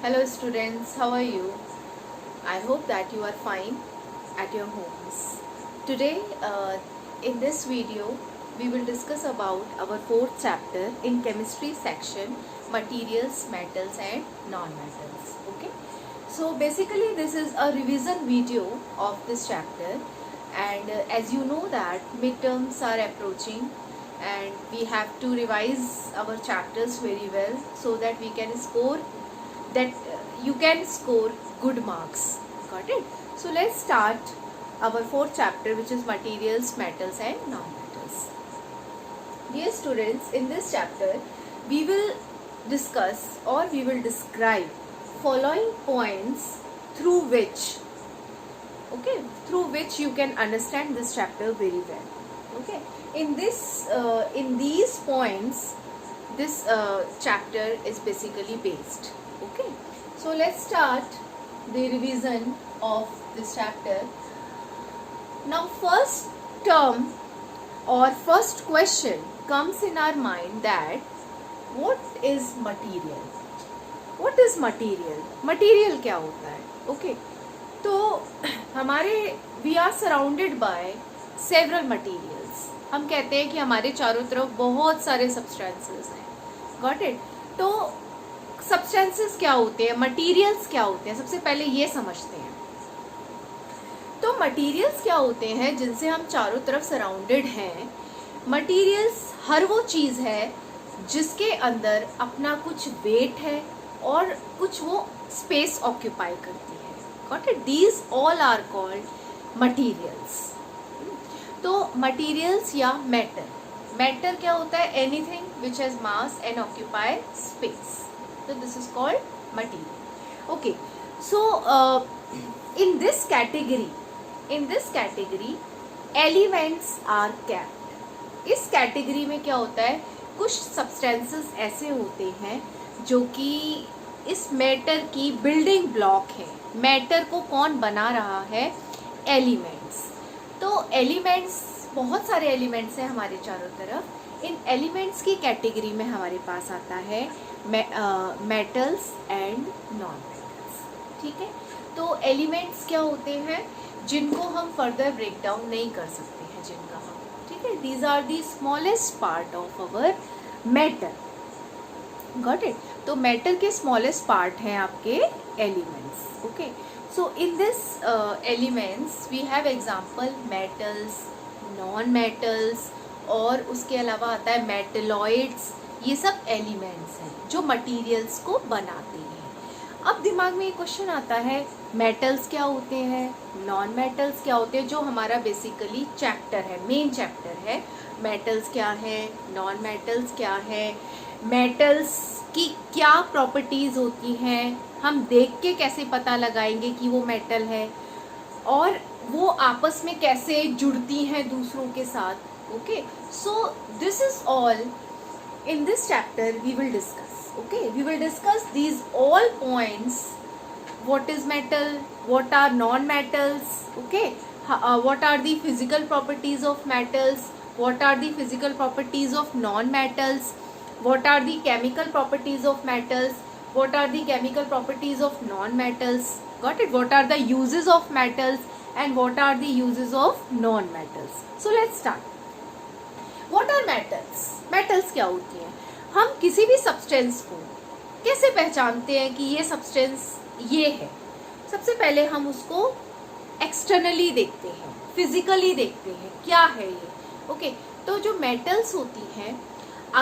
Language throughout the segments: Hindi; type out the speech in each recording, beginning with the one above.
Hello students, how are you? I hope that you are fine at your homes. Today in this video we will discuss about our fourth chapter in chemistry section, materials, metals and non-metals. Okay. So basically this is a revision video of this chapter, and as you know that midterms are approaching and we have to revise our chapters very well so that we can score that you can score good marks. Got it? So let's start our fourth chapter, which is materials, metals and non-metals. Dear students, in this chapter we will discuss or we will describe following points through which you can understand this chapter very well. Okay, in these points this chapter is basically based. Okay, so let's start the revision of this chapter. Now first term or first question comes in our mind that what is material? What is material? Material क्या होता है? Okay, तो हमारे we are surrounded by several materials. हम कहते हैं कि हमारे चारों तरफ बहुत सारे substances हैं. Got it? तो substances क्या होते हैं, materials क्या होते हैं, सबसे पहले ये समझते हैं. तो materials क्या होते हैं जिनसे हम चारों तरफ surrounded हैं. materials हर वो चीज़ है जिसके अंदर अपना कुछ weight है और कुछ वो space occupy करती है. Got it? These all are called materials. तो materials या matter क्या होता है? Anything which has mass and occupy space. So this is called material. Okay, so in this category elements are kept. इस कैटेगरी में क्या होता है, कुछ सब्सटेंसेस ऐसे होते हैं जो कि इस मैटर की बिल्डिंग ब्लॉक है. मैटर को कौन बना रहा है? एलिमेंट्स. तो एलिमेंट्स, बहुत सारे एलिमेंट्स हैं हमारे चारों तरफ. इन एलिमेंट्स की कैटेगरी में हमारे पास आता है मेटल्स एंड नॉन मेटल्स. ठीक है, तो एलिमेंट्स क्या होते हैं जिनको हम फर्दर ब्रेक डाउन नहीं कर सकते हैं, जिनका हम, ठीक है, these are the smallest part of our matter. Got it? तो मैटर के स्मॉलेस्ट पार्ट हैं आपके elements. Okay, so in this elements we have example metals, non metals और उसके अलावा आता है मेटलॉइड्स. ये सब एलिमेंट्स हैं जो मटेरियल्स को बनाते हैं. अब दिमाग में एक क्वेश्चन आता है, मेटल्स क्या होते हैं, नॉन मेटल्स क्या होते हैं, जो हमारा बेसिकली चैप्टर है, मेन चैप्टर है. मेटल्स क्या है, नॉन मेटल्स क्या है, मेटल्स की क्या प्रॉपर्टीज़ होती हैं, हम देख के कैसे पता लगाएंगे कि वो मेटल है, और वो आपस में कैसे जुड़ती हैं दूसरों के साथ. Okay, so this is all in this chapter we will discuss. Okay, we will discuss these all points. What is metal, what are non metals, okay, what are the physical properties of metals, what are the physical properties of non metals, what are the chemical properties of metals, what are the chemical properties of non metals. Got it? What are the uses of metals and what are the uses of non metals. So let's start. What are metals? Metals क्या होती हैं? हम किसी भी सब्सटेंस को कैसे पहचानते हैं कि ये सब्सटेंस ये है? सबसे पहले हम उसको एक्सटर्नली देखते हैं, फिजिकली देखते हैं, क्या है ये. ओके, तो जो मेटल्स होती हैं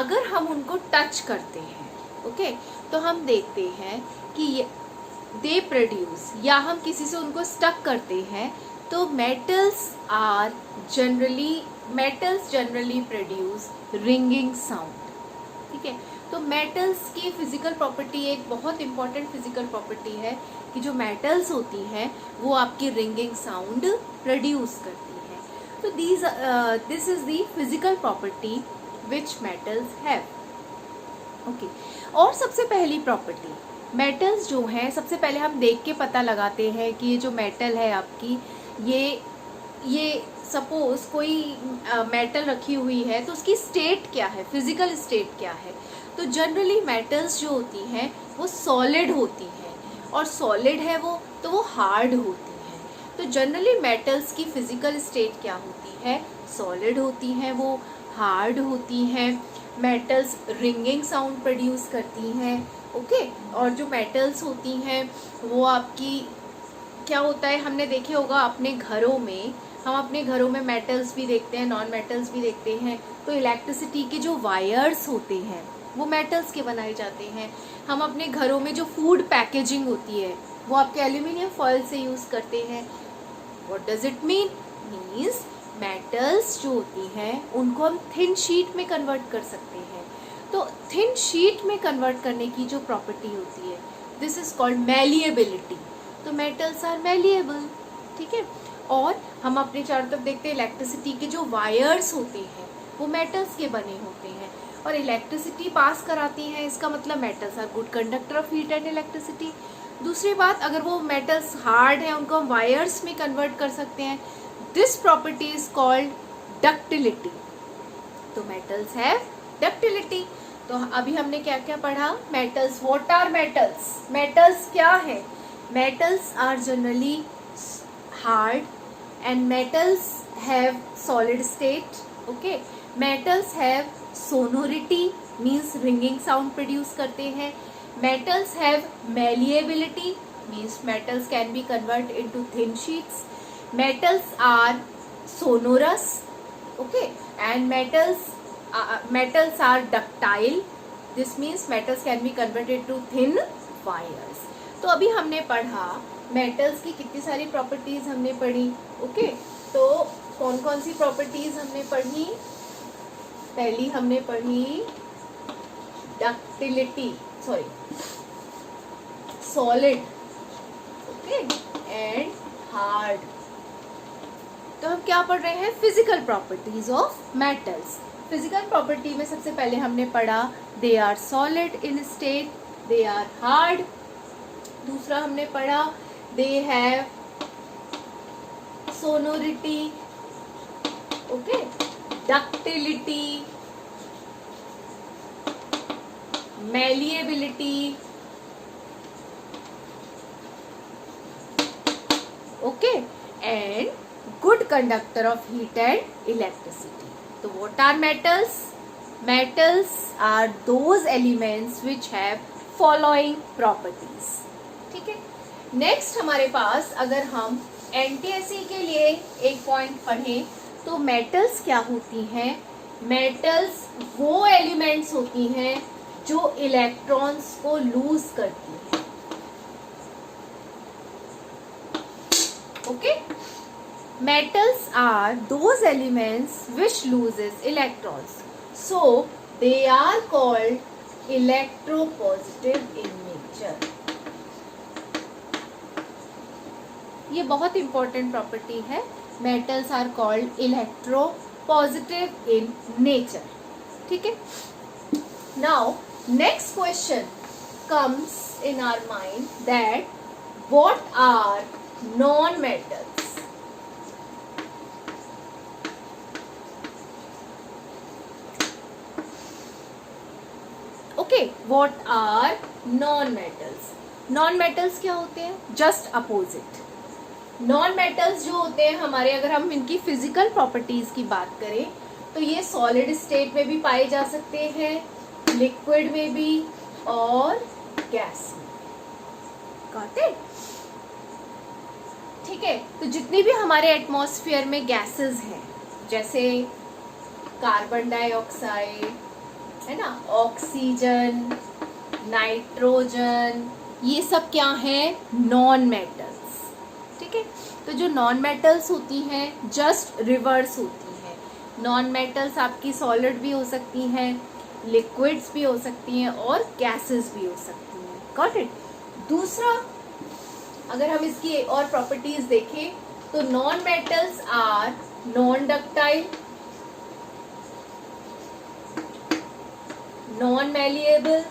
अगर हम उनको टच करते हैं, ओके, तो हम देखते हैं कि ये दे प्रोड्यूस, या हम किसी से उनको स्टक करते हैं तो metals generally produce ringing sound. ठीक है, तो मेटल्स की फिजिकल प्रॉपर्टी, एक बहुत इंपॉर्टेंट फिजिकल प्रॉपर्टी है कि जो मेटल्स होती हैं वो आपकी रिंगिंग साउंड प्रोड्यूस करती है. तो this is the physical property which metals have. Okay, और सबसे पहली प्रॉपर्टी, मेटल्स जो हैं सबसे पहले हम देख के पता लगाते हैं कि ये जो मेटल है आपकी, ये सपोज कोई मेटल रखी हुई है तो उसकी स्टेट क्या है, फिजिकल स्टेट क्या है. तो जनरली मेटल्स जो होती हैं वो सॉलिड होती हैं, और सॉलिड है वो, तो वो हार्ड होती हैं। तो जनरली मेटल्स की फिजिकल स्टेट क्या होती है? सॉलिड होती हैं, वो हार्ड होती हैं। मेटल्स रिंगिंग साउंड प्रोड्यूस करती हैं, ओके। और जो मेटल्स होती हैं वो आपकी क्या होता है, हमने देखे होगा अपने घरों में, हम अपने घरों में मेटल्स भी देखते हैं, नॉन मेटल्स भी देखते हैं। तो इलेक्ट्रिसिटी के जो वायर्स होते हैं वो मेटल्स के बनाए जाते हैं। हम अपने घरों में जो फूड पैकेजिंग होती है वो आपके एल्यूमिनियम फॉयल से यूज़ करते हैं। What does it mean? Means metals जो होती हैं उनको हम थिन शीट में कन्वर्ट कर सकते हैं। तो थिन शीट में कन्वर्ट करने की जो प्रॉपर्टी होती है, दिस इज कॉल्ड मैलिएबिलिटी। तो मेटल्स आर मैलिएबल, ठीक है। और हम अपने चारों तरफ देखते हैं इलेक्ट्रिसिटी के जो वायर्स होते हैं वो मेटल्स के बने होते हैं और इलेक्ट्रिसिटी पास कराती हैं, इसका मतलब metals are good conductor of heat and electricity. दूसरी बात, अगर वो मेटल्स हार्ड हैं उनको हम वायर्स में कन्वर्ट कर सकते हैं। This property is called ductility. तो मेटल्स हैव डक्टिलिटी। तो अभी हमने क्या क्या पढ़ा? Metals, what are metals? Metals क्या है? Metals are generally hard and metals have solid state, okay. metals have sonority means ringing sound produce करते हैं. metals have malleability means metals can be converted into thin sheets. metals are sonorous, okay, and metals are ductile. this means metals can be converted to thin wires. तो अभी हमने पढ़ा मेटल्स की कितनी सारी प्रॉपर्टीज हमने पढ़ी, ओके। तो कौन कौन सी प्रॉपर्टीज हमने पढ़ी? पहली हमने पढ़ी ductility, solid, okay, and hard. तो हम क्या पढ़ रहे हैं? Physical properties of metals. Physical property में सबसे पहले हमने पढ़ा they are solid in state, they are hard. दूसरा हमने पढ़ा they have sonority, okay, ductility, malleability, okay, and good conductor of heat and electricity. So what are metals? Metals are those elements which have following properties, ठीक है। नेक्स्ट हमारे पास अगर हम एनटीएससी के लिए एक पॉइंट पढ़ें तो मेटल्स क्या होती हैं? मेटल्स वो एलिमेंट्स होती हैं जो इलेक्ट्रॉन्स को लूज करती हैं, okay. Metals are those elements which loses electrons, so they are called electropositive in nature. ये बहुत इंपॉर्टेंट प्रॉपर्टी है। Metals are called electropositive in nature, ठीक है। Now next question comes in our mind that what are non metals? Okay, what are non metals? Non metals क्या होते हैं? Just opposite. नॉन मेटल्स जो होते हैं हमारे, अगर हम इनकी फिजिकल प्रॉपर्टीज की बात करें तो ये सॉलिड स्टेट में भी पाए जा सकते हैं, लिक्विड में भी और गैस में, गॉट इट, ठीक है। तो जितनी भी हमारे एटमॉस्फेयर में गैसेस हैं, जैसे कार्बन डाइऑक्साइड है ना, ऑक्सीजन, नाइट्रोजन, ये सब क्या है? नॉन मेटल्स, ठीक है। तो जो नॉन मेटल्स होती हैं जस्ट रिवर्स होती हैं। नॉन मेटल्स आपकी सॉलिड भी हो सकती हैं, लिक्विड्स भी हो सकती हैं और गैसेस भी हो सकती हैं, गॉट इट। दूसरा, अगर हम इसकी और प्रॉपर्टीज देखें तो non metals are non ductile, non malleable,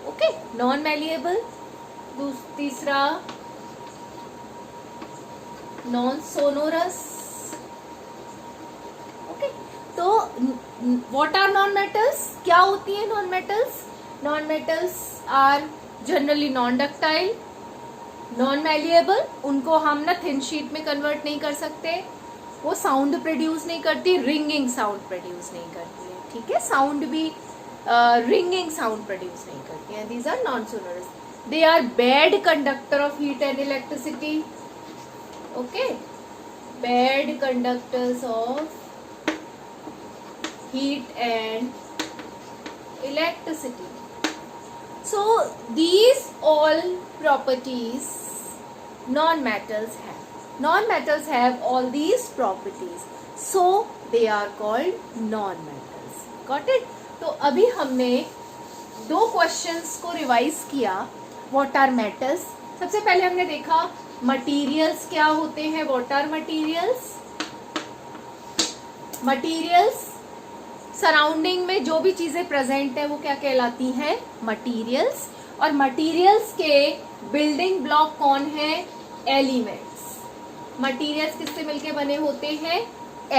okay, non malleable. तीसरा नॉन सोनोरस, ओके। तो व्हाट आर नॉन मेटल्स? क्या होती है non metals? Non metals are generally non ductile, non malleable, उनको हम ना थिन शीट में कन्वर्ट नहीं कर सकते, वो साउंड प्रोड्यूस नहीं करती, रिंगिंग साउंड प्रोड्यूस नहीं करती है, ठीक है, साउंड भी रिंगिंग साउंड प्रोड्यूस नहीं करती हैं, these are non sonorous. They are bad conductor of heat and electricity, okay, bad conductors of heat and electricity. So these all properties non-metals have. Non-metals have all these properties, so they are called non-metals. Got it? तो अभी हमने दो क्वेश्चंस को रिवाइज किया. What are metals? सबसे पहले हमने देखा मटीरियल्स क्या होते हैं. What are materials? Materials surrounding में जो भी चीजें प्रेजेंट है वो क्या कहलाती हैं, मटीरियल्स. और मटीरियल्स के बिल्डिंग ब्लॉक कौन है, एलिमेंट्स. मटीरियल्स किससे मिलके बने होते हैं,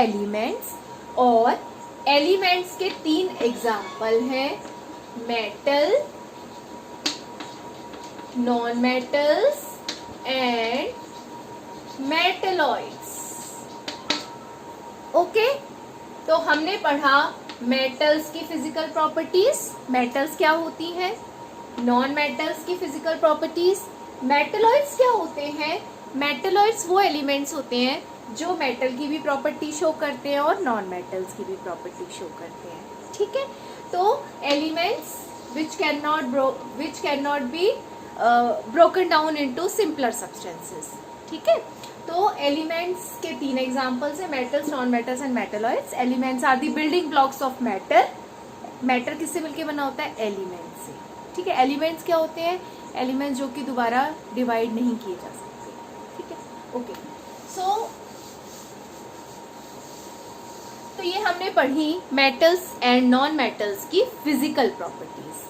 एलिमेंट्स. और एलिमेंट्स के तीन एग्जाम्पल हैं, metal, non metals and metalloids. Okay, तो हमने पढ़ा मेटल्स की फिजिकल प्रॉपर्टीज. मेटल्स क्या होती हैं, नॉन मेटल्स की फिजिकल प्रॉपर्टीज. मेटलॉइड्स क्या होते हैं, मेटलॉइड्स वो एलिमेंट्स होते हैं जो मेटल की भी प्रॉपर्टी शो करते हैं और नॉन मेटल्स की भी प्रॉपर्टी शो करते हैं. ठीक है, तो elements which can not be broken down into simpler substances. ठीक है, तो एलिमेंट्स के तीन एग्जांपल्स है, metals, non metals and metalloids. Elements are the building blocks of matter. Matter किससे मिलके बना होता है, एलिमेंट्स से. ठीक है, एलिमेंट्स क्या होते हैं, एलिमेंट्स जो कि दोबारा डिवाइड नहीं किए जा सकते. ठीक है, ओके. सो तो ये हमने पढ़ी मेटल्स एंड नॉन मेटल्स की फिजिकल प्रॉपर्टीज.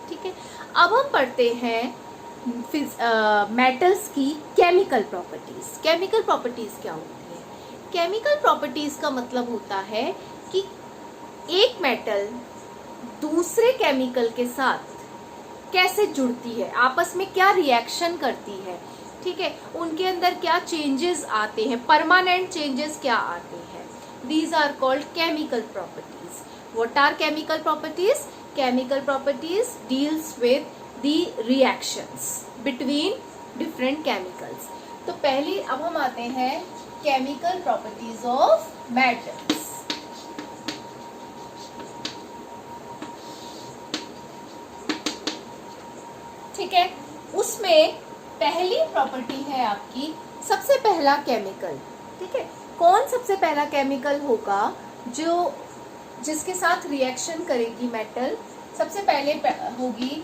ठीक है, अब हम पढ़ते हैं मेटल्स की केमिकल प्रॉपर्टीज. केमिकल प्रॉपर्टीज क्या होती है, केमिकल प्रॉपर्टीज का मतलब होता है कि एक मेटल दूसरे केमिकल के साथ कैसे जुड़ती है, आपस में क्या रिएक्शन करती है. ठीक है, उनके अंदर क्या चेंजेस आते हैं, परमानेंट चेंजेस क्या आते हैं. These are called chemical properties. What are chemical properties, chemical properties deals with the reactions between different chemicals. तो पहली अब हम आते हैं chemical properties of metals. ठीक है, उसमें पहली प्रॉपर्टी है आपकी सबसे पहला केमिकल. ठीक है, कौन सबसे पहला केमिकल होगा जो जिसके साथ रिएक्शन करेगी मेटल, सबसे पहले होगी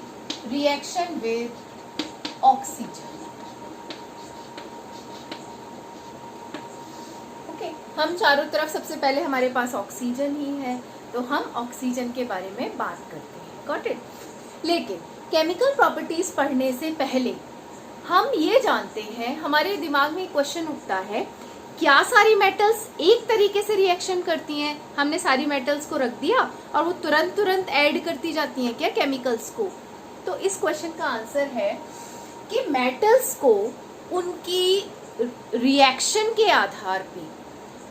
रिएक्शन विद ऑक्सीजन. ओके, हम चारों तरफ सबसे पहले हमारे पास ऑक्सीजन ही है, तो हम ऑक्सीजन के बारे में बात करते हैं. Got it. लेकिन केमिकल प्रॉपर्टीज पढ़ने से पहले हम ये जानते हैं, हमारे दिमाग में एक क्वेश्चन उठता है, क्या सारी मेटल्स एक तरीके से रिएक्शन करती हैं. हमने सारी मेटल्स को रख दिया और वो तुरंत ऐड करती जाती हैं क्या केमिकल्स को. तो इस क्वेश्चन का आंसर है कि मेटल्स को उनकी रिएक्शन के आधार पे,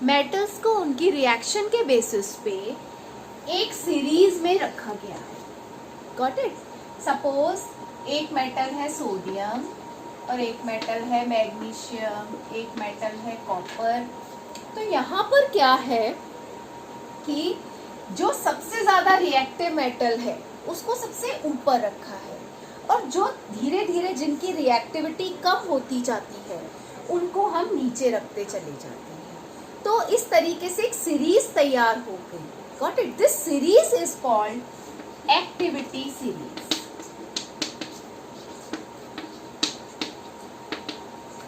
मेटल्स को उनकी रिएक्शन के बेसिस पे एक सीरीज में रखा गया है. Got it. सपोज एक मेटल है सोडियम और एक मेटल है मैग्नीशियम, एक मेटल है कॉपर. तो यहाँ पर क्या है कि जो सबसे ज्यादा रिएक्टिव मेटल है उसको सबसे ऊपर रखा है, और जो धीरे धीरे जिनकी रिएक्टिविटी कम होती जाती है उनको हम नीचे रखते चले जाते हैं. तो इस तरीके से एक सीरीज तैयार हो गई. Got it. This series is called activity series.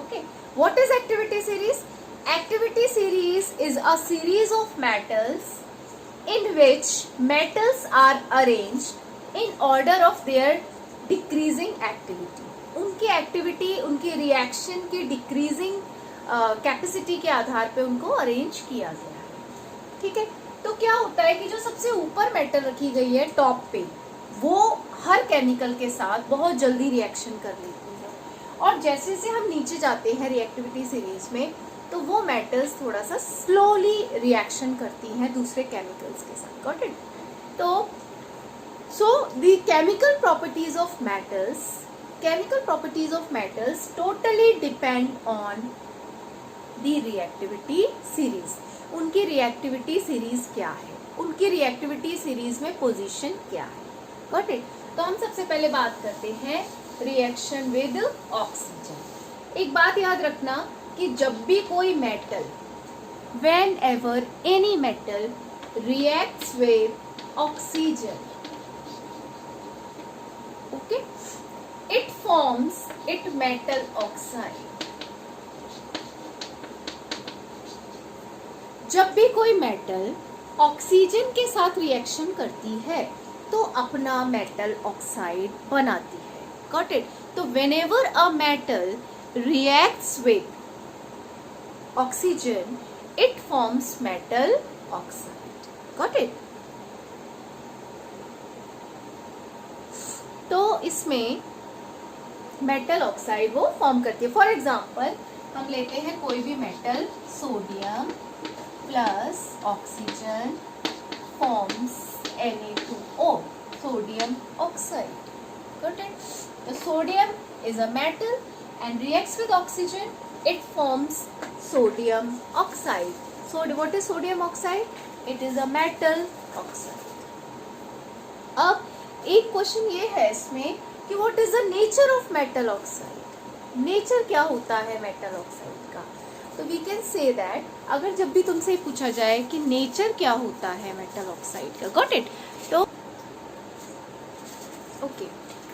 Okay, what is activity series. Activity series is a series of metals in which metals are arranged in order of their decreasing activity. उनकी एक्टिविटी, उनकी रिएक्शन की डिक्रीजिंग कैपेसिटी के आधार पे उनको अरेंज किया गया है. ठीक है, तो क्या होता है कि जो सबसे ऊपर मेटल रखी गई है टॉप पे, वो हर केमिकल के साथ बहुत जल्दी रिएक्शन कर लेती है, और जैसे जैसे हम नीचे जाते हैं रिएक्टिविटी सीरीज में तो वो मेटल्स थोड़ा सा स्लोली रिएक्शन करती हैं दूसरे केमिकल्स के साथ। Got it? तो so the chemical properties of metals totally depend on the reactivity series. उनकी रिएक्टिविटी सीरीज क्या है, उनकी रिएक्टिविटी सीरीज में पोजीशन क्या है। Got it? तो हम सबसे पहले बात करते हैं रिएक्शन विद ऑक्सीजन। एक बात याद रखना कि जब भी कोई metal, when ever any metal reacts with oxygen, okay, it forms it metal oxide. जब भी कोई मेटल ऑक्सीजन के साथ रिएक्शन करती है तो अपना मेटल ऑक्साइड बनाती है। Got it? तो whenever a metal reacts with oxygen it forms metal oxide. Got it? तो इसमें मेटल ऑक्साइड वो फॉर्म करती है। फॉर एग्जाम्पल हम लेते हैं कोई भी metal, sodium plus oxygen forms Na2O, sodium oxide. Got it? The sodium is a metal and reacts with oxygen. It forms sodium oxide. So what is sodium oxide? It is a metal oxide. अब एक क्वेश्चन ये है इसमें कि what is the nature of metal oxide? Nature क्या होता है मेटल ऑक्साइड का? तो वी कैन से दैट, अगर जब भी तुमसे पूछा जाए कि नेचर क्या होता है मेटल ऑक्साइड का, गॉट इट? तो ओके,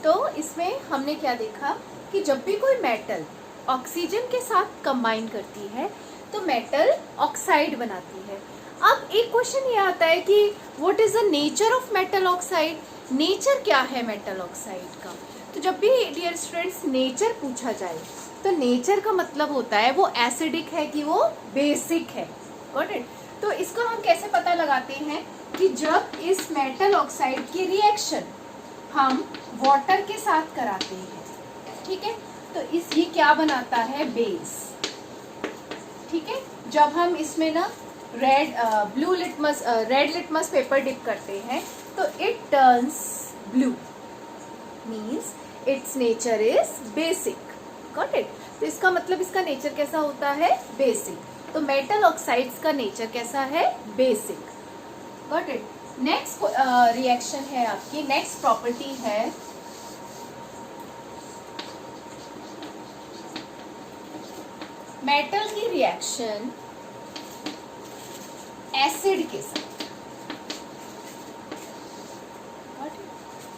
तो इसमें हमने क्या देखा कि जब भी कोई मेटल ऑक्सीजन के साथ कंबाइन करती है तो मेटल ऑक्साइड बनाती है। अब एक क्वेश्चन ये आता है कि what is the nature of metal oxide? Nature क्या है मेटल ऑक्साइड का? तो जब भी डियर स्टूडेंट्स नेचर पूछा जाए तो नेचर का मतलब होता है वो एसिडिक है कि वो बेसिक है। Got it? तो इसको हम कैसे पता लगाते हैं कि जब इस मेटल ऑक्साइड की रिएक्शन हम वाटर के साथ कराते हैं, ठीक है, तो ये क्या बनाता है? बेस। ठीक है, जब हम इसमें ना रेड लिटमस पेपर डिप करते हैं तो it turns blue, means it's nature is basic. Got it? तो इसका मतलब इसका नेचर कैसा होता है? बेसिक। तो मेटल ऑक्साइड्स का नेचर कैसा है? Basic. Got it? Next reaction है आपकी, नेक्स्ट प्रॉपर्टी है मेटल की रिएक्शन एसिड के साथ।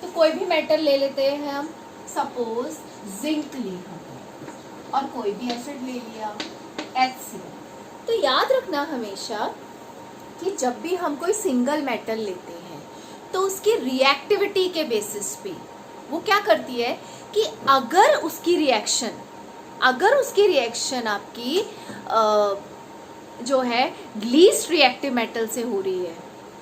तो कोई भी मेटल ले लेते हैं हम, सपोज जिंक ली हमने और कोई भी एसिड ले लिया HCl। तो याद रखना हमेशा कि जब भी हम कोई सिंगल मेटल लेते हैं तो उसकी रिएक्टिविटी के बेसिस पे वो क्या करती है कि अगर उसकी रिएक्शन आपकी जो है लीस्ट रिएक्टिव मेटल से हो रही है,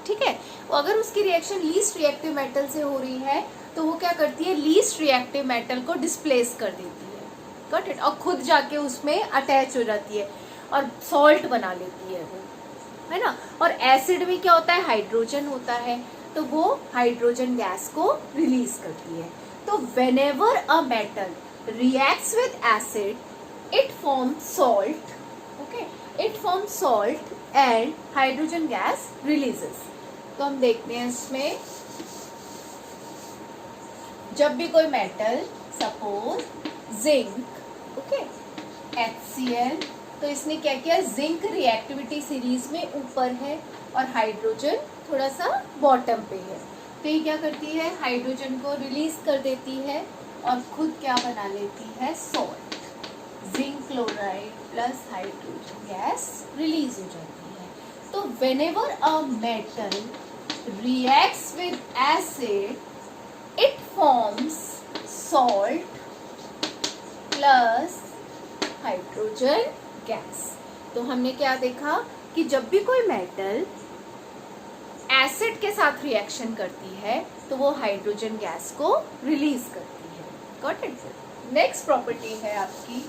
ठीक है, वो अगर उसकी रिएक्शन लीस्ट रिएक्टिव मेटल से हो रही है तो वो क्या करती है? लीस्ट रिएक्टिव मेटल को डिस्प्लेस कर देती है। Got it? और खुद जाके उसमें अटैच हो जाती है और सॉल्ट बना लेती है वो, है ना। और एसिड में क्या होता है? हाइड्रोजन होता है, तो वो हाइड्रोजन गैस को रिलीज करती है। तो whenever a metal reacts with acid it forms salt, okay, it forms salt and hydrogen gas releases. तो हम देखते हैं इसमें जब भी कोई metal, suppose zinc, okay, HCl, तो इसने क्या किया? जिंक रिएक्टिविटी सीरीज में ऊपर है और हाइड्रोजन थोड़ा सा बॉटम पे है, तो ये क्या करती है? हाइड्रोजन को रिलीज कर देती है और खुद क्या बना लेती है? Salt. Zinc chloride plus hydrogen gas release हो जाती है। तो whenever a metal reacts with acid it forms salt plus hydrogen gas. तो हमने क्या देखा कि जब भी कोई मेटल एसिड के साथ रिएक्शन करती है तो वो हाइड्रोजन गैस को रिलीज करती है। Got it? नेक्स्ट प्रॉपर्टी है आपकी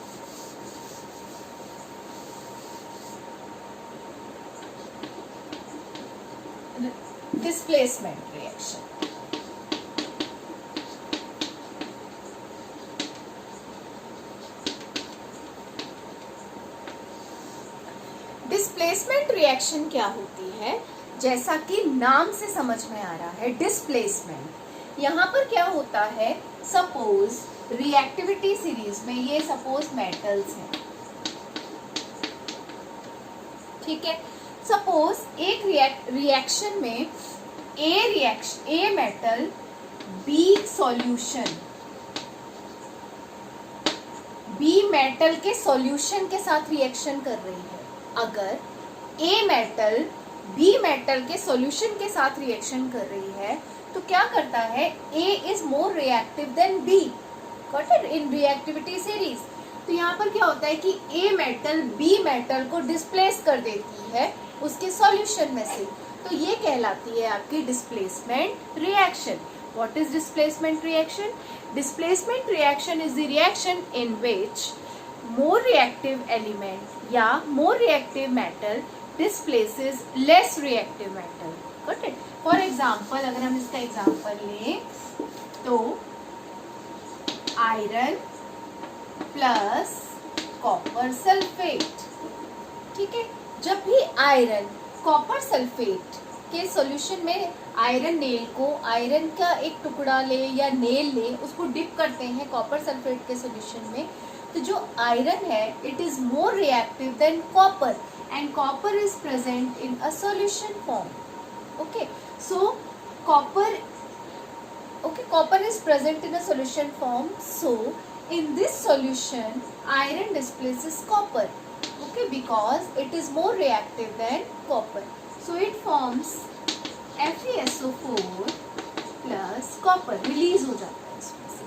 डिस्प्लेसमेंट रिएक्शन। डिस्प्लेसमेंट रिएक्शन क्या होती है? जैसा कि नाम से समझ में आ रहा है, डिस्प्लेसमेंट। यहाँ पर क्या होता है, सपोज रिएक्टिविटी सीरीज में ये सपोज मेटल्स हैं, ठीक है। सपोज एक रिएक्शन में A metal B solution, B metal के सॉल्यूशन के साथ रिएक्शन कर रही है। अगर ए मेटल बी मेटल के सॉल्यूशन के साथ रिएक्शन कर रही है तो क्या करता है, A is more reactive than B. Got it? In reactivity series तो यहाँ पर क्या होता है कि ए मेटल बी मेटल को डिस्प्लेस कर देती है उसके सॉल्यूशन में से, तो ये कहलाती है आपकी displacement reaction. What is displacement reaction? Displacement reaction is the reaction in which more reactive element या more reactive metal displaces less reactive metal. Got it? For example, अगर हम इसका एग्जाम्पल लें तो आयरन प्लस कॉपर सल्फेट, ठीक है। जब भी आयरन कॉपर सल्फेट के सॉल्यूशन में आयरन नेल को, आयरन का एक टुकड़ा ले या नेल ले, उसको डिप करते हैं कॉपर सल्फेट के सॉल्यूशन में, तो जो आयरन है it is more reactive than copper and copper is present in a solution form. Okay, so copper is present in a solution form. So in this solution iron displaces copper, okay, because it is more reactive than copper. So it forms FeSO4 plus copper, release हो जाता है इसमें से.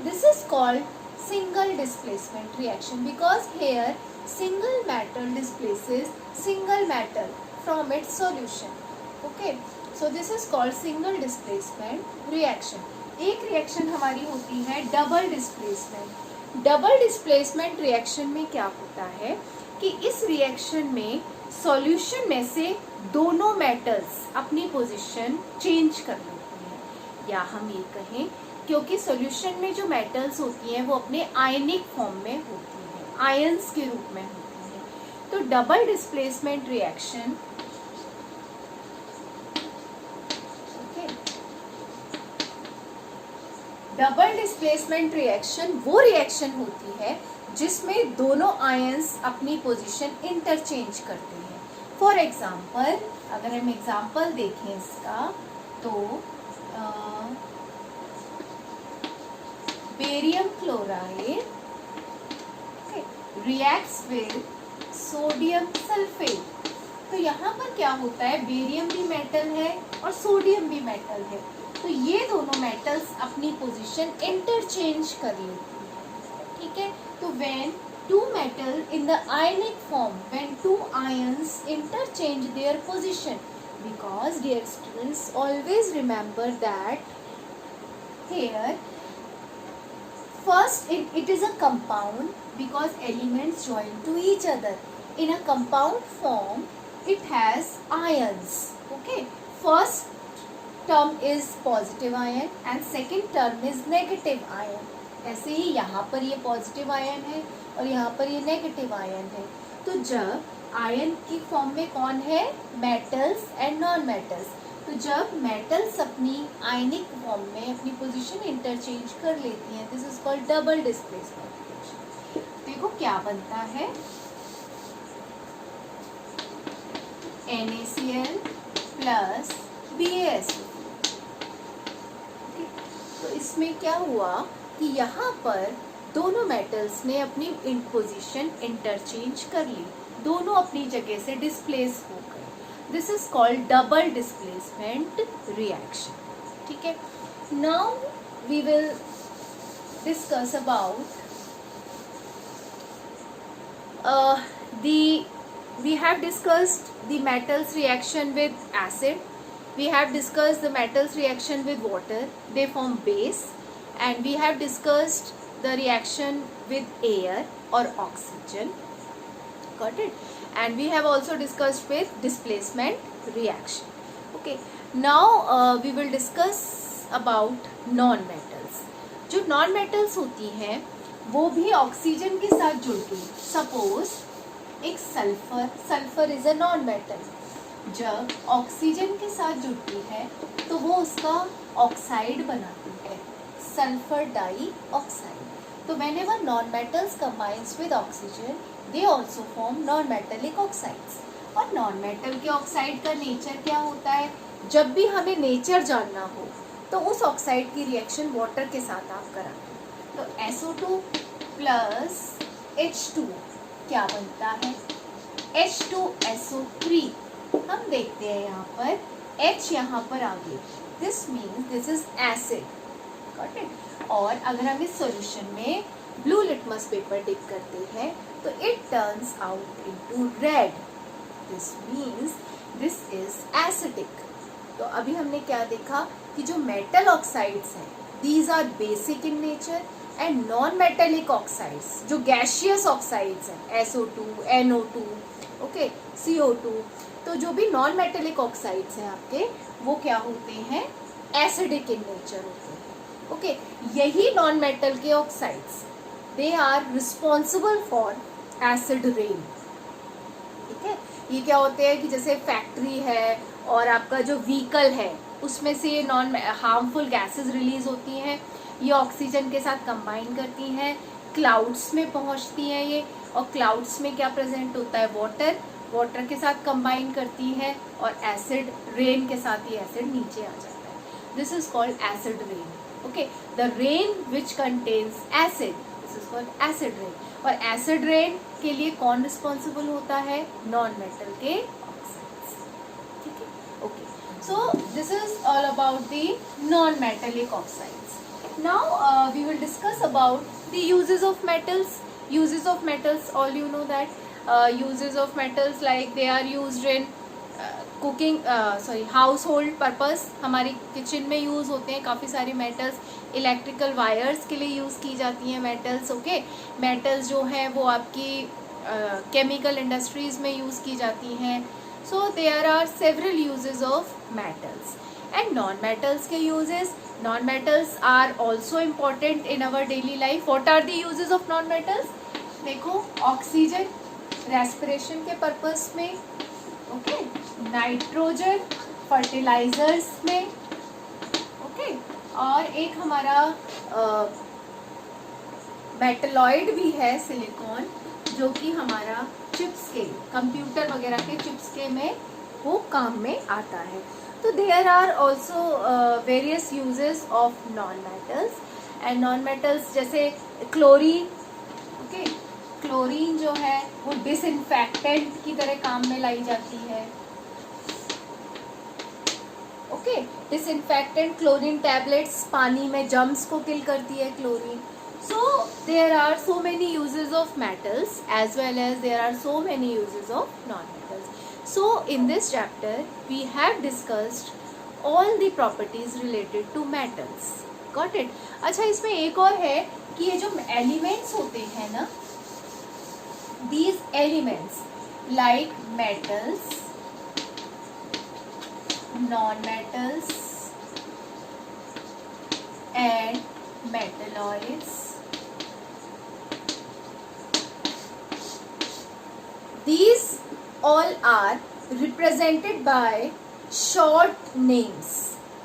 This is called single displacement reaction because here single metal displaces single metal from its solution. Okay, so this is called single displacement reaction. एक रिएक्शन हमारी होती है double displacement. Double displacement reaction में क्या होता है कि इस रिएक्शन में सॉल्यूशन में से दोनों मेटल्स अपनी पोजीशन चेंज कर लेते हैं, या हम ये कहें क्योंकि सॉल्यूशन में जो मेटल्स होती हैं वो अपने आयनिक फॉर्म में होती हैं, आयंस के रूप में होती है। तो double displacement reaction, double displacement reaction वो रिएक्शन होती है जिसमें दोनों आयंस अपनी पोजीशन इंटरचेंज करते हैं। फॉर एग्जाम्पल, अगर हम एग्जाम्पल देखें इसका तो barium chloride reacts with sodium sulphate. तो यहाँ पर क्या होता है, बेरियम भी मेटल है और सोडियम भी मेटल है, तो ये दोनों मेटल्स अपनी पोजीशन इंटरचेंज कर लेती है, ठीक है। तो when two metal in the ionic form, when two ions interchange their position, because dear students always remember that here first it is a compound because elements join to each other. In a compound form it has ions, okay. First term is positive ion and second term is negative ion. ऐसे ही यहाँ पर ये पॉजिटिव आयन है और यहाँ पर ये नेगेटिव आयन है। तो जब आयन की फॉर्म में कौन है, मेटल्स एंड नॉन मेटल्स, तो जब मेटल्स अपनी आयनिक फॉर्म में अपनी पोजीशन इंटरचेंज कर लेती हैं, this is called double displacement reaction. देखो क्या बनता है, NaCl प्लस BaSO। तो इसमें क्या हुआ कि यहाँ पर दोनों मेटल्स ने अपनी पोजीशन इंटरचेंज कर ली, दोनों अपनी जगह से डिस्प्लेस हो गए। This is called double displacement reaction, ठीक है। Now we will discuss about we have discussed the metals reaction with acid, we have discussed the metals reaction with water, they form base, and we have discussed the reaction with air or oxygen. Got it? And we have also discussed with displacement reaction. Okay, now we will discuss about non metals. जो नॉन मेटल्स होती हैं वो भी ऑक्सीजन के साथ जुड़ गई. सपोज एक sulphur is a non metal. जब ऑक्सीजन के साथ जुड़ती है तो वो उसका ऑक्साइड बनाती है, सल्फर डाई ऑक्साइड. तो whenever non metals combines with oxygen they also form non metallic oxides. और नॉन मेटल के ऑक्साइड का नेचर क्या होता है? जब भी हमें नेचर जानना हो तो उस ऑक्साइड की रिएक्शन वाटर के साथ आप कराते हो. तो SO2 प्लस H2 क्या बनता है? H2SO3. हम देखते हैं यहाँ पर H यहाँ पर आ गई. This means this is acid. Got it? और अगर हम इस सॉल्यूशन में ब्लू लिटमस पेपर डिप करते हैं तो it turns out into red. This means this is acidic. तो अभी हमने क्या देखा कि जो मेटल ऑक्साइड्स हैं these are basic in nature, and non metallic oxides जो गैशियस ऑक्साइड्स हैं SO2, NO2, ओके, CO2, तो जो भी नॉन मेटेलिक ऑक्साइड्स हैं आपके वो क्या होते हैं? एसिडिक इन नेचर होते हैं. ओके, यही नॉन मेटल के oxides they are responsible for acid rain. ठीक है, ये क्या होते हैं कि जैसे फैक्ट्री है और आपका जो व्हीकल है उसमें से ये नॉन हार्मफुल गैसेस रिलीज होती हैं, ये ऑक्सीजन के साथ कंबाइन करती हैं, क्लाउड्स में पहुंचती हैं ये, और क्लाउड्स में क्या प्रेजेंट होता है? वाटर के साथ कंबाइन करती है और एसिड रेन के साथ ये एसिड नीचे आ जाता है. This is called acid rain. Okay, the rain which contains acid, this is called acid rain. और एसिड रेन के लिए कौन रिस्पॉन्सिबल होता है? नॉन मेटल के ऑक्साइड्स. ठीक है, okay. So this is all about the non-metallic oxides. Now we will discuss about the uses of metals. Uses of metals, all you know that uses of metals like they are used in cooking household purpose. हमारी किचन में यूज़ होते हैं काफ़ी सारे मेटल्स. इलेक्ट्रिकल वायर्स के लिए यूज़ की जाती हैं मेटल्स. ओके, मेटल्स जो हैं वो आपकी केमिकल इंडस्ट्रीज़ में यूज़ की जाती हैं. So there are several uses of metals. And non-metals के uses, non-metals are also important in our daily life. What are the uses of non-metals? देखो, ऑक्सीजन रेस्पिरेशन के पर्पस में, ओके, नाइट्रोजन फर्टिलाइजर्स में, ओके, और एक हमारा मेटलॉइड भी है सिलिकॉन, जो कि हमारा चिप्स के, कंप्यूटर वगैरह के चिप्स के में वो काम में आता है. तो there are also various uses of non metals. And non metals जैसे क्लोरीन. ओके, क्लोरीन जो है वो डिसइंफेक्टेंट की तरह काम में लाई जाती है. ओके, डिसइंफेक्टेंट क्लोरीन टैबलेट्स पानी में जर्म्स को किल करती है chlorine. So there are so many uses of metals as well as there are so many uses of non-metals. So in this chapter we have discussed all the properties related to metals. Got it? अच्छा, इसमें एक और है कि ये जो elements होते हैं ना, these elements like metals, non-metals and metalloids, these all are represented by short names.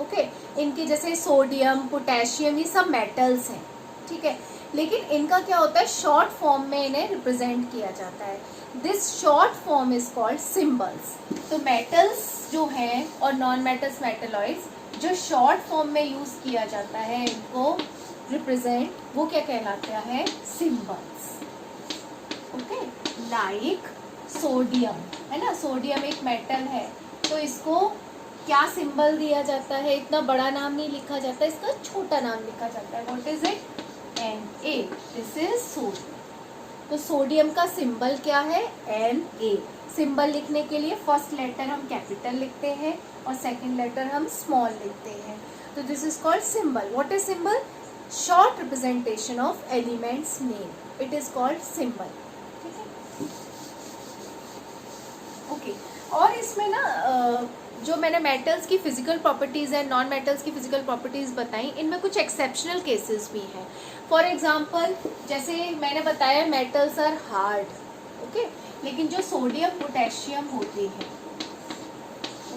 okay, इनके जैसे सोडियम, पोटेशियम, ये सब मेटल्स हैं. ठीक है, लेकिन इनका क्या होता है? शॉर्ट फॉर्म में इन्हें रिप्रेजेंट किया जाता है. This short form is called symbols. तो मेटल्स जो हैं और नॉन मेटल्स मेटलॉइड्स जो शॉर्ट फॉर्म में यूज किया जाता है इनको रिप्रेजेंट, वो क्या कहलाता है? सिंबल्स. ओके, लाइक सोडियम है ना, सोडियम एक मेटल है तो इसको क्या सिंबल दिया जाता है? इतना बड़ा नाम नहीं लिखा जाता, इसका छोटा नाम लिखा जाता है. What is it? Na. This is sodium. तो सोडियम का सिंबल क्या है, Na। सिंबल लिखने के लिए फर्स्ट लेटर हम कैपिटल लिखते हैं और सेकंड लेटर हम स्मॉल लिखते हैं, तो this is called symbol. What is symbol? Short representation of elements name, it is called symbol. ठीक है, ओके। और इसमें ना जो मैंने मेटल्स की फिजिकल प्रॉपर्टीज है, नॉन मेटल्स की फिजिकल प्रॉपर्टीज बताई, इनमें कुछ एक्सेप्शनल केसेस भी हैं। फॉर एग्जांपल, जैसे मैंने बताया मेटल्स आर हार्ड, ओके, लेकिन जो सोडियम पोटेशियम होते हैं,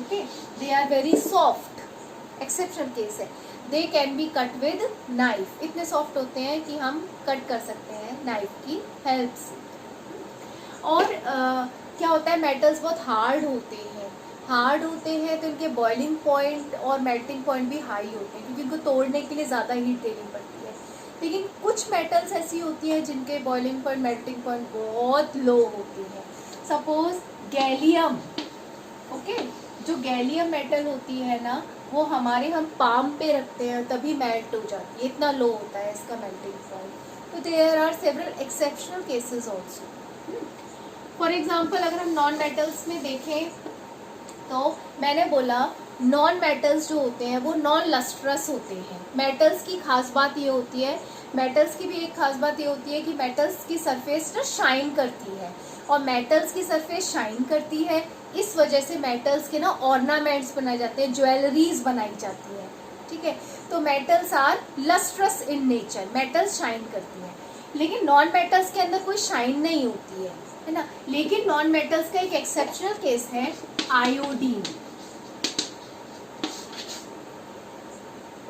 okay, they are very soft. Exceptional case है, they can be cut with knife. इतने सॉफ्ट होते हैं कि हम कट कर सकते हैं नाइफ की हेल्प से। और क्या होता है, मेटल्स बहुत हार्ड होते हैं। हार्ड होते हैं तो इनके बॉइलिंग पॉइंट और मेल्टिंग पॉइंट भी हाई होते हैं, क्योंकि इनको तोड़ने के लिए ज़्यादा हीट देनी पड़ती है। लेकिन कुछ मेटल्स ऐसी होती हैं जिनके बॉइलिंग पॉइंट, मेल्टिंग पॉइंट बहुत लो होती है। सपोज गैलियम, ओके, जो गैलियम मेटल होती है ना, वो हमारे हम पाम पे रखते हैं तभी मेल्ट हो जाती है, इतना लो होता है इसका मेल्टिंग पॉइंट। तो there are several exceptional cases also. For example, अगर हम नॉन मेटल्स में देखें तो मैंने बोला नॉन मेटल्स जो होते हैं वो नॉन लस्ट्रस होते हैं। मेटल्स की खास बात ये होती है, मेटल्स की भी एक खास बात ये होती है कि मेटल्स की सरफेस ना शाइन करती है, और मेटल्स की सरफेस शाइन करती है, इस वजह से मेटल्स के ना ऑर्नामेंट्स बनाए जाते हैं, ज्वेलरीज बनाई जाती है। ठीक है, तो metals are lustrous in nature, metals shine करती हैं। लेकिन नॉन मेटल्स के अंदर कोई शाइन नहीं होती है ना। लेकिन नॉन मेटल्स का एक एक्सेप्शनल केस है iodine.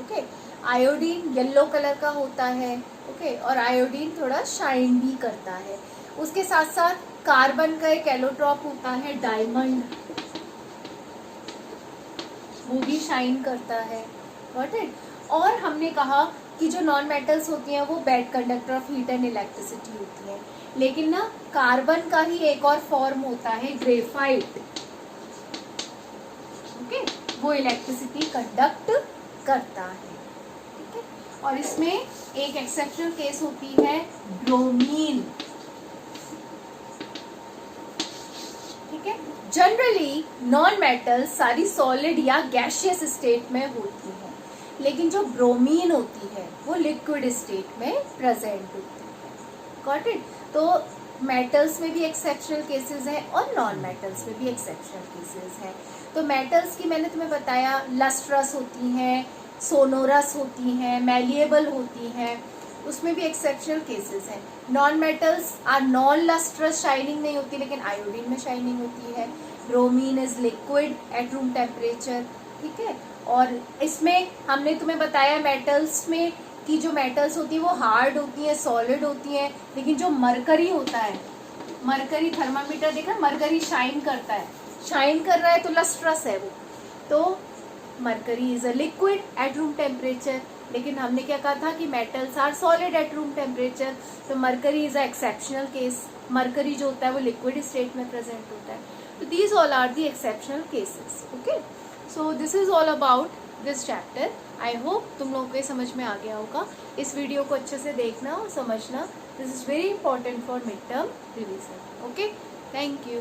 Okay, iodine yellow colour का होता है, ओके, और आयोडीन थोड़ा शाइन भी करता है। उसके साथ साथ कार्बन का एक एलोट्रॉप होता है डायमंड, वो भी शाइन करता है। Got it? और हमने कहा कि जो नॉन मेटल्स होती हैं वो bad conductor of heat and electricity होती है। लेकिन ना कार्बन का ही एक और फॉर्म होता है ग्रेफाइट, ओके, वो इलेक्ट्रिसिटी कंडक्ट करता है। ठीक है, और इसमें एक एक्सेप्शनल केस होती है ब्रोमीन। ठीक है, जनरली नॉन मेटल्स सारी सॉलिड या गैसियस स्टेट में होती है, लेकिन जो ब्रोमीन होती है वो लिक्विड स्टेट में प्रेजेंट होती है। Got it? तो मेटल्स में भी एक्सेप्शनल केसेस हैं और नॉन मेटल्स में भी एक्सेप्शनल केसेस हैं। तो मेटल्स की मैंने तुम्हें बताया, लस्ट्रस होती हैं, सोनोरस होती हैं, मैलिएबल होती हैं, उसमें भी एक्सेप्शनल केसेस हैं। Non metals are non lustrous, shining नहीं होती, लेकिन आयोडीन में शाइनिंग होती है। Bromine is liquid at room temperature. ठीक है, और इसमें हमने तुम्हें बताया मेटल्स में कि जो मेटल्स होती है वो हार्ड होती हैं, सॉलिड होती हैं, लेकिन जो मरकरी होता है, मरकरी थर्मामीटर देखा, मरकरी शाइन करता है, शाइन कर रहा है तो लस्ट्रस है वो। तो mercury is a liquid at room temperature, लेकिन हमने क्या कहा था कि metals are solid at room temperature. तो mercury is a exceptional case, mercury जो होता है वो लिक्विड स्टेट में प्रेजेंट होता है। तो these all are the exceptional cases. Okay, so this is all about this chapter. I hope तुम लोगों को समझ में आ गया होगा। इस वीडियो को अच्छे से देखना और समझना, this is very important for mid term revision. Okay, thank you.